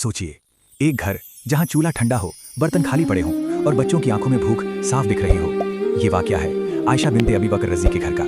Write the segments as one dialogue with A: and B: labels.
A: सोचिए, एक घर जहां चूल्हा ठंडा हो, बर्तन खाली पड़े हों और बच्चों की आंखों में भूख साफ दिख रही हो। ये वाकया है आयशा बिन्ते अबी बकर रजी के घर का।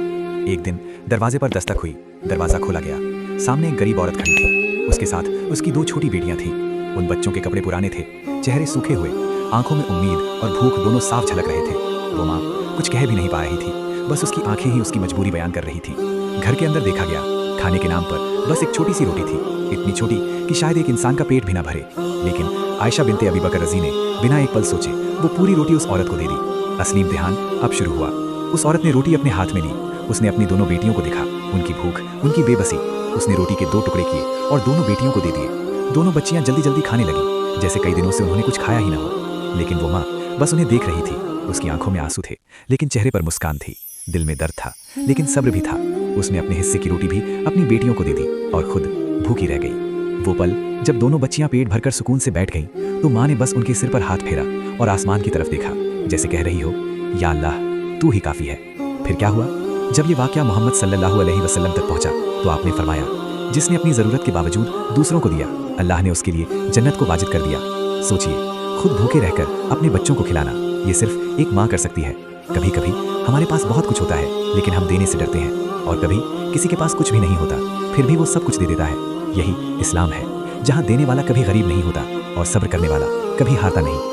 A: एक दिन दरवाजे पर दस्तक हुई, दरवाजा खोला गया। सामने एक गरीब औरत खड़ी थी, उसके साथ उसकी दो छोटी बेटियां थीं। उन बच्चों के कपड़े पुराने थे, चेहरे सूखे हुए, आंखों में उम्मीद और भूख दोनों साफ झलक रहे थे। वो माँ कुछ कह भी नहीं पा रही थी, बस उसकी आंखें ही उसकी मजबूरी बयान कर रही थी। घर के अंदर देखा गया, खाने के नाम पर बस एक छोटी सी रोटी थी, इतनी छोटी कि शायद एक इंसान का पेट भी ना भरे। लेकिन आयशा बिन्ते अबी बकर रजी ने बिना एक पल सोचे वो पूरी रोटी उस औरत को दे दी। असली इम्तिहान अब शुरू हुआ। उस औरत ने रोटी अपने हाथ में ली, उसने अपनी दोनों बेटियों को देखा, उनकी भूख, उनकी बेबसी। उसने रोटी के 2 टुकड़े किए और दोनों बेटियों को दे दिए। दोनों बच्चियां जल्दी जल्दी खाने लगी, जैसे कई दिनों से उन्होंने कुछ खाया ही ना हो। लेकिन वो माँ बस उन्हें देख रही थी। उसकी आंखों में आंसू थे, लेकिन चेहरे पर मुस्कान थी। दिल में दर्द था, लेकिन सब्र भी था। उसने अपने हिस्से की रोटी भी अपनी बेटियों को दे दी और खुद भूखी रह गई। वो पल जब दोनों बच्चियां पेट भरकर सुकून से बैठ गईं, तो माँ ने बस उनके सिर पर हाथ फेरा और आसमान की तरफ देखा, जैसे कह रही हो, या अल्लाह तू ही काफी है। फिर क्या हुआ? जब ये वाकया मोहम्मद सल्लल्लाहु अलैहि वसल्लम तक पहुंचा, तो आपने फरमाया, जिसने अपनी जरूरत के बावजूद दूसरों को दिया, अल्लाह ने उसके लिए जन्नत को वाजिब कर दिया। सोचिए, खुद भूखे रहकर अपने बच्चों को खिलाना, ये सिर्फ एक माँ कर सकती है। कभी कभी हमारे पास बहुत कुछ होता है, लेकिन हम देने से डरते हैं। और कभी किसी के पास कुछ भी नहीं होता, फिर भी वो सब कुछ दे देता है। यही इस्लाम है, जहाँ देने वाला कभी गरीब नहीं होता और सब्र करने वाला कभी हारता नहीं।